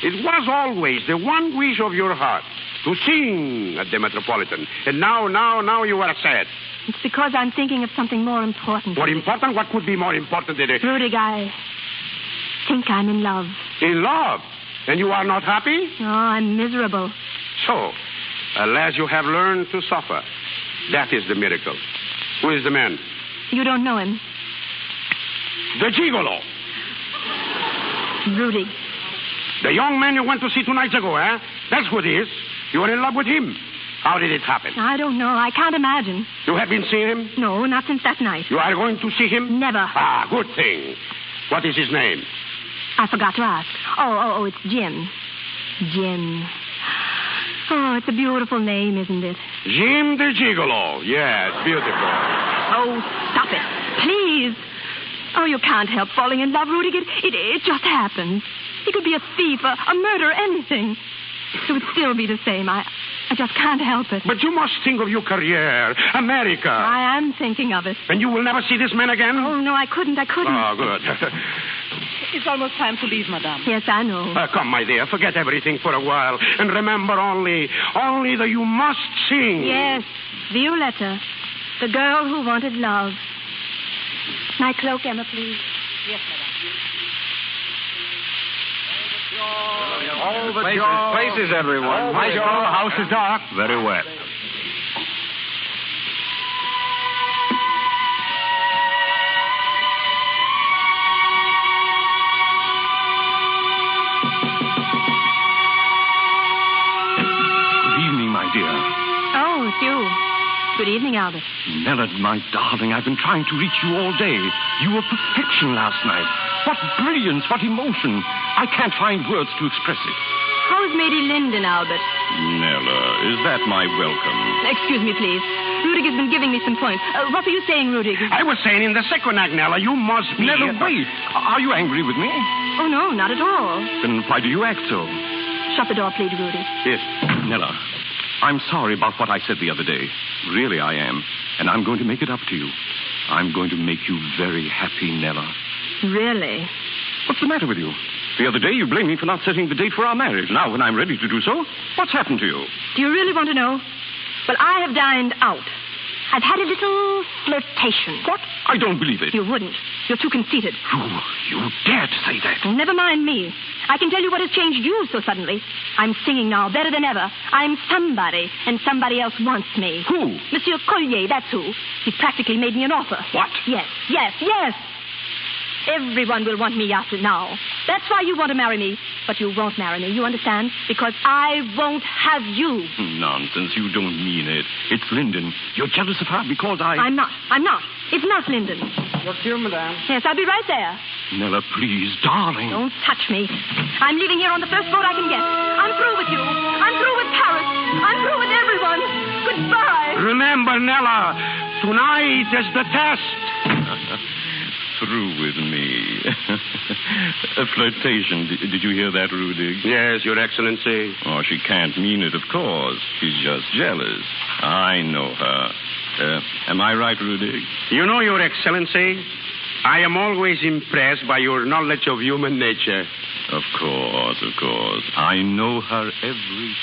It was always the one wish of your heart, to sing at the Metropolitan. And now you are sad. It's because I'm thinking of something more important. More important? What could be more important than it? Rudig, I think I'm in love. In love? And you are not happy? Oh, I'm miserable. So, alas, you have learned to suffer. That is the miracle. Who is the man? You don't know him. The gigolo. Rudig. The young man you went to see 2 nights ago, eh? That's who it is. You are in love with him. How did it happen? I don't know. I can't imagine. You have been seeing him? No, not since that night. You are going to see him? Never. Ah, good thing. What is his name? I forgot to ask. Oh, it's Jim. Jim. Oh, it's a beautiful name, isn't it? Jim the Gigolo. Yes, beautiful. Oh, stop it. Please. Oh, you can't help falling in love, Rudig. It just happens. He could be a thief, a murderer, anything. It would still be the same. I just can't help it. But you must think of your career, America. I am thinking of it. And you will never see this man again? Oh, no, I couldn't. Oh, good. It's almost time to leave, madame. Yes, I know. Come, my dear, forget everything for a while. And remember only that you must sing. Yes, Violetta, the girl who wanted love. My cloak, Emma, please. Yes, madame. All the places, everyone. Maestro, the house is dark. Very well. Good evening, my dear. Oh, it's you. Good evening, Albert. Nella, my darling, I've been trying to reach you all day. You were perfection last night. What brilliance, what emotion. I can't find words to express it. How is Lady Linden, Albert? Nella, is that my welcome? Excuse me, please. Rudig has been giving me some points. What were you saying, Rudig? I was saying in the second act, Nella, you must be... Nella, wait. Are you angry with me? Oh, no, not at all. Then why do you act so? Shut the door, please, Rudig. Yes, Nella. I'm sorry about what I said the other day. Really, I am. And I'm going to make it up to you. I'm going to make you very happy, Nella. Really? What's the matter with you? The other day you blamed me for not setting the date for our marriage. Now, when I'm ready to do so, what's happened to you? Do you really want to know? Well, I have dined out. I've had a little flirtation. What? I don't believe it. You wouldn't. You're too conceited. You dare to say that? Well, never mind me. I can tell you what has changed you so suddenly. I'm singing now, better than ever. I'm somebody, and somebody else wants me. Who? Monsieur Collier, that's who. He practically made me an offer. What? Yes. Everyone will want me after now. That's why you want to marry me. But you won't marry me, you understand? Because I won't have you. Nonsense, you don't mean it. It's Linden. You're jealous of her because I'm not. It's not Linden. Your cue, madame. Yes, I'll be right there. Nella, please, darling. Don't touch me. I'm leaving here on the first boat I can get. I'm through with you. I'm through with Paris. I'm through with everyone. Goodbye. Remember, Nella, tonight is the test. Through with me. A flirtation. Did you hear that, Rudig? Yes, Your Excellency. Oh, she can't mean it, of course. She's just jealous. I know her. Am I right, Rudig? You know, Your Excellency, I am always impressed by your knowledge of human nature. Of course. I know her every...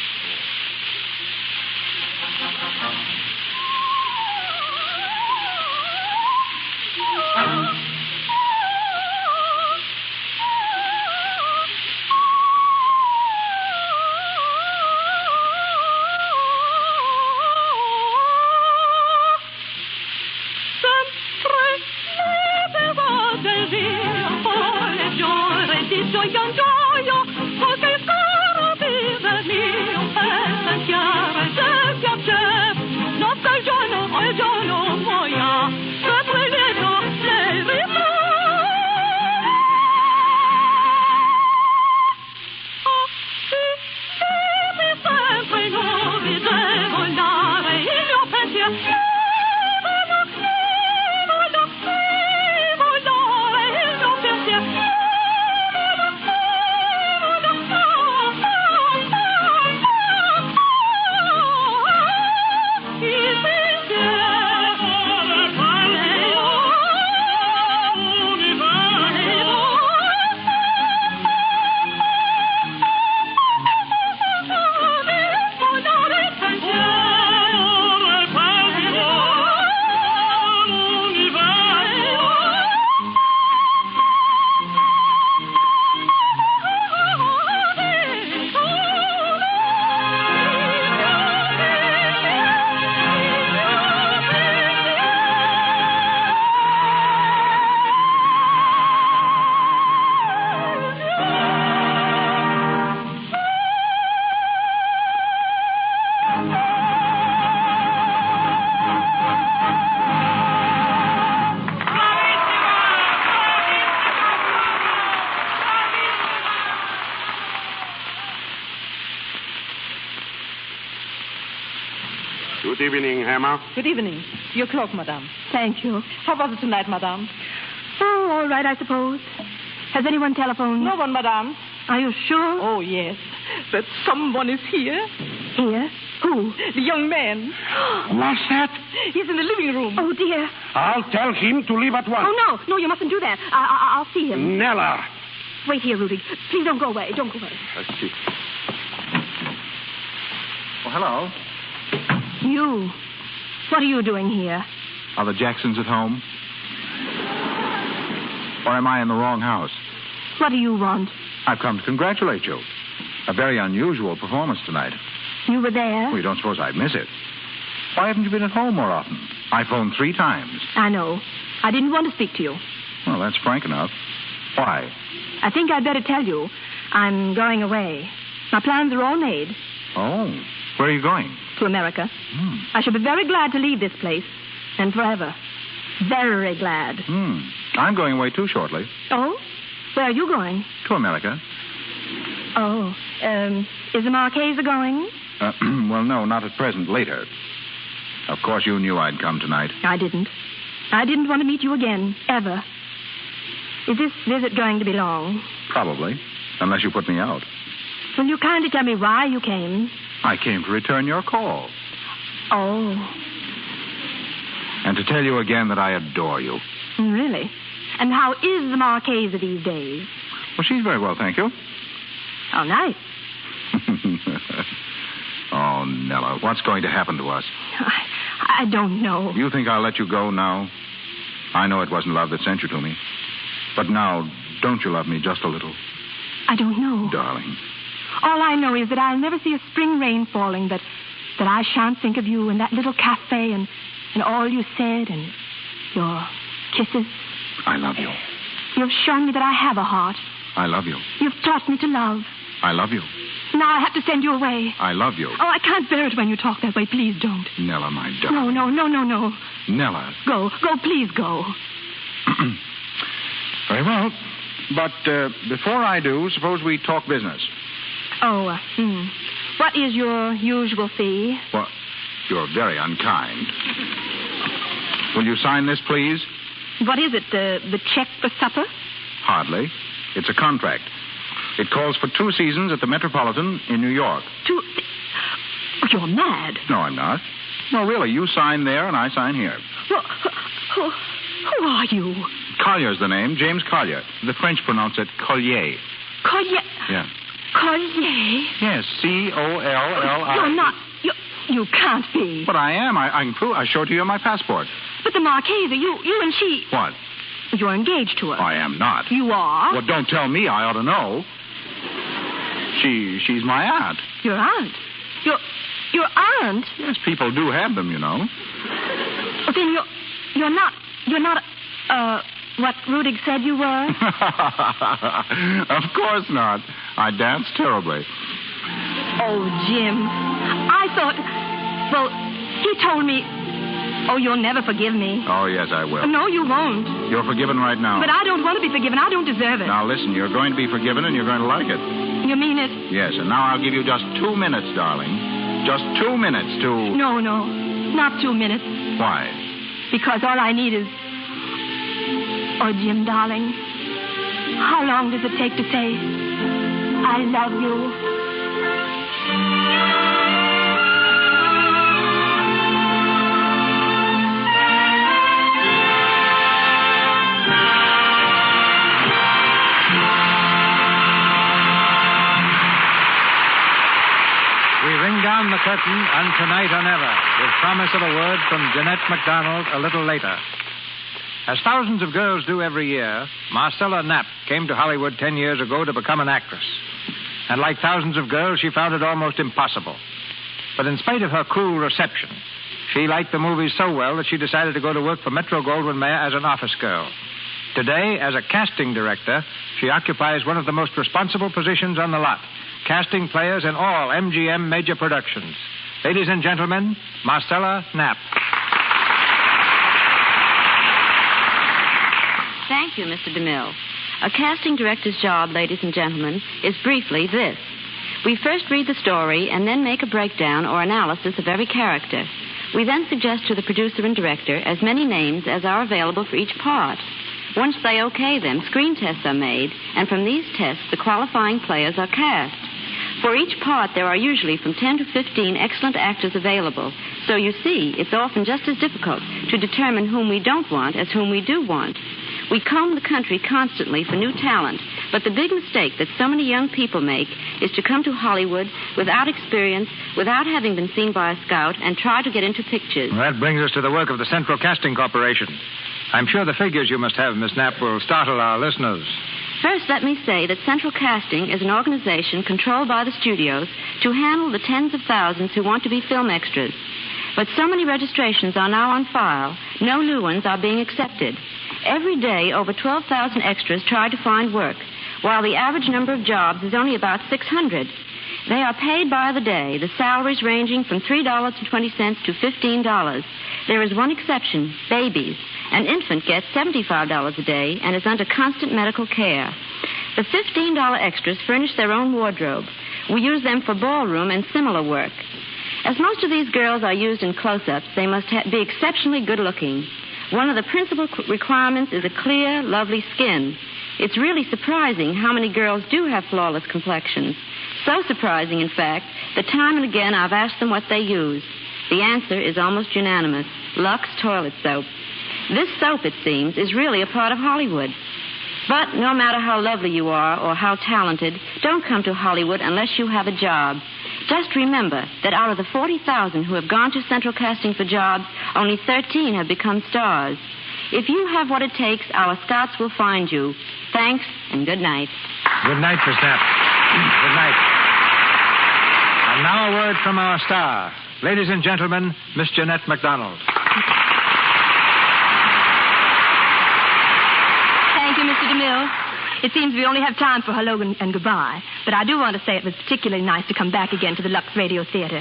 Good evening, Hammer. Good evening. Your cloak, madame. Thank you. How was it tonight, madame? Oh, all right, I suppose. Has anyone telephoned? No one, madame. Are you sure? Oh, yes. That someone is here. Here? Who? The young man. What's that? He's in the living room. Oh, dear. I'll tell him to leave at once. Oh, no, you mustn't do that. I'll see him. Nella. Wait here, Rudy. Please don't go away. Don't go away. Let's see. Well, hello. You. What are you doing here? Are the Jacksons at home? Or am I in the wrong house? What do you want? I've come to congratulate you. A very unusual performance tonight. You were there? Well, you don't suppose I'd miss it. Why haven't you been at home more often? I phoned 3 times. I know. I didn't want to speak to you. Well, that's frank enough. Why? I think I'd better tell you. I'm going away. My plans are all made. Oh. Where are you going? To America. I shall be very glad to leave this place. And forever. Very glad. I'm going away too shortly. Oh? Where are you going? To America. Oh. Is the Marquesa going? Well, no, not at present. Later. Of course, you knew I'd come tonight. I didn't. I didn't want to meet you again. Ever. Is this visit going to be long? Probably. Unless you put me out. Will you kindly tell me why you came? I came to return your call. Oh. And to tell you again that I adore you. Really? And how is the Marquesa these days? Well, she's very well, thank you. How nice. Oh, Nella, what's going to happen to us? I don't know. You think I'll let you go now? I know it wasn't love that sent you to me. But now, don't you love me just a little? I don't know. Darling. All I know is that I'll never see a spring rain falling, that I shan't think of you in that little cafe and all you said and your kisses. I love you. You've shown me that I have a heart. I love you. You've taught me to love. I love you. Now I have to send you away. I love you. Oh, I can't bear it when you talk that way. Please don't. Nella, my darling. No. Nella. Go, please go. Very well. But before I do, suppose we talk business. Oh, What is your usual fee? Well, you're very unkind. Will you sign this, please? What is it, the check for supper? Hardly. It's a contract. It calls for 2 seasons at the Metropolitan in New York. You're mad. No, I'm not. No, really, you sign there and I sign here. Well, who are you? Collier's the name, James Collier. The French pronounce it Collier. Collier? Yeah. Collier? Yes, C-O-L-L-I. You're not. You can't be. But I am. I can prove. I show it to you on my passport. But the Marquesa, you and she... What? You're engaged to her. I am not. You are? Well, don't tell me. I ought to know. She's my aunt. Your aunt? Your aunt? Yes, people do have them, you know. Well, then you're not what Rudig said you were? Of course not. I dance terribly. Oh, Jim. I thought... Well, he told me... Oh, you'll never forgive me. Oh, yes, I will. No, you won't. You're forgiven right now. But I don't want to be forgiven. I don't deserve it. Now, listen, you're going to be forgiven and you're going to like it. You mean it? Yes, and now I'll give you just 2 minutes, darling. Just 2 minutes to... No. Not 2 minutes. Why? Because all I need is... Oh, Jim, darling, how long does it take to say, I love you? We ring down the curtain on Tonight or Never, with promise of a word from Jeanette MacDonald a little later. As thousands of girls do every year, Marcella Knapp came to Hollywood 10 years ago to become an actress. And like thousands of girls, she found it almost impossible. But in spite of her cool reception, she liked the movies so well that she decided to go to work for Metro-Goldwyn-Mayer as an office girl. Today, as a casting director, she occupies one of the most responsible positions on the lot, casting players in all MGM major productions. Ladies and gentlemen, Marcella Knapp. Thank you, Mr. DeMille. A casting director's job, ladies and gentlemen, is briefly this. We first read the story and then make a breakdown or analysis of every character. We then suggest to the producer and director as many names as are available for each part. Once they okay them, screen tests are made, and from these tests, the qualifying players are cast. For each part, there are usually from 10 to 15 excellent actors available. So you see, it's often just as difficult to determine whom we don't want as whom we do want. We comb the country constantly for new talent, but the big mistake that so many young people make is to come to Hollywood without experience, without having been seen by a scout, and try to get into pictures. Well, that brings us to the work of the Central Casting Corporation. I'm sure the figures you must have, Miss Knapp, will startle our listeners. First, let me say that Central Casting is an organization controlled by the studios to handle the tens of thousands who want to be film extras. But so many registrations are now on file, no new ones are being accepted. Every day, over 12,000 extras try to find work, while the average number of jobs is only about 600. They are paid by the day, the salaries ranging from $3.20 to $15. There is one exception, babies. An infant gets $75 a day and is under constant medical care. The $15 extras furnish their own wardrobe. We use them for ballroom and similar work. As most of these girls are used in close-ups, they must be exceptionally good-looking. One of the principal requirements is a clear, lovely skin. It's really surprising how many girls do have flawless complexions. So surprising, in fact, that time and again I've asked them what they use. The answer is almost unanimous. Lux toilet soap. This soap, it seems, is really a part of Hollywood. But no matter how lovely you are or how talented, don't come to Hollywood unless you have a job. Just remember that out of the 40,000 who have gone to Central Casting for jobs, only 13 have become stars. If you have what it takes, our scouts will find you. Thanks, and good night. Good night, Miss Knapp. Good night. And now a word from our star. Ladies and gentlemen, Miss Jeanette MacDonald. Thank you, Mr. DeMille. It seems we only have time for hello and goodbye, but I do want to say it was particularly nice to come back again to the Lux Radio Theater.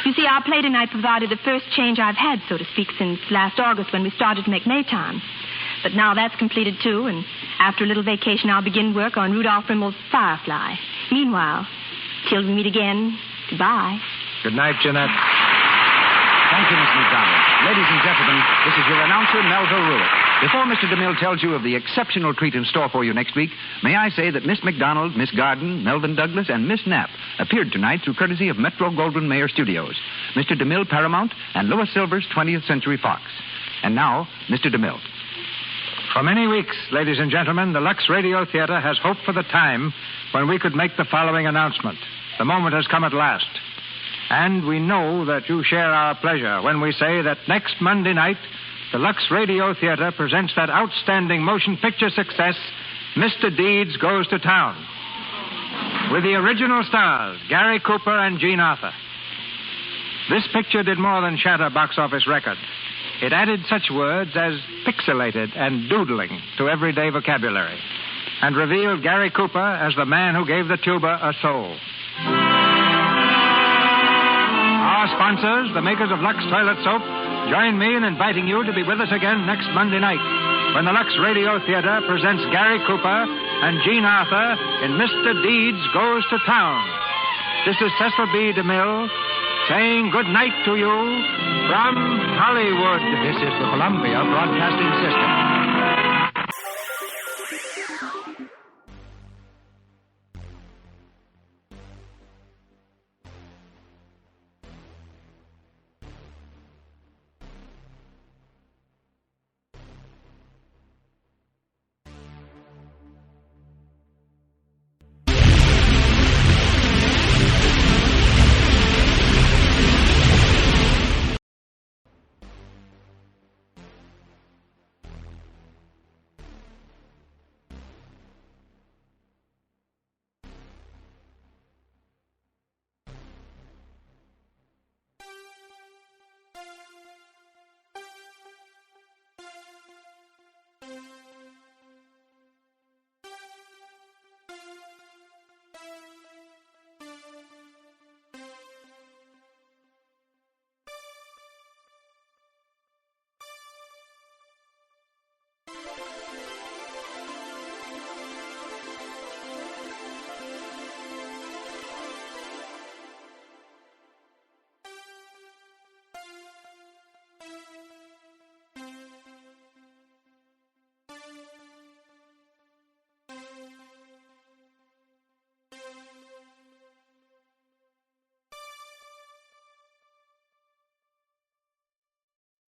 You see, our play tonight provided the first change I've had, so to speak, since last August when we started to make Maytime. But now that's completed, too, and after a little vacation, I'll begin work on Rudolph Rimmel's Firefly. Meanwhile, till we meet again, goodbye. Good night, Jeanette. Thank you, Miss MacDonald. Ladies and gentlemen, this is your announcer, Melvyn Ruick. Before Mr. DeMille tells you of the exceptional treat in store for you next week, may I say that Miss MacDonald, Miss Garden, Melvyn Douglas, and Miss Knapp appeared tonight through courtesy of Metro-Goldwyn-Mayer Studios, Mr. DeMille Paramount, and Louis Silver's 20th Century Fox. And now, Mr. DeMille. For many weeks, ladies and gentlemen, the Lux Radio Theater has hoped for the time when we could make the following announcement. The moment has come at last. And we know that you share our pleasure when we say that next Monday night, the Lux Radio Theater presents that outstanding motion picture success, Mr. Deeds Goes to Town, with the original stars, Gary Cooper and Jean Arthur. This picture did more than shatter box office records. It added such words as pixelated and doodling to everyday vocabulary, and revealed Gary Cooper as the man who gave the tuba a soul. Our sponsors, the makers of Lux Toilet Soap, join me in inviting you to be with us again next Monday night when the Lux Radio Theater presents Gary Cooper and Jean Arthur in Mr. Deeds Goes to Town. This is Cecil B. DeMille saying good night to you from Hollywood. This is the Columbia Broadcasting System.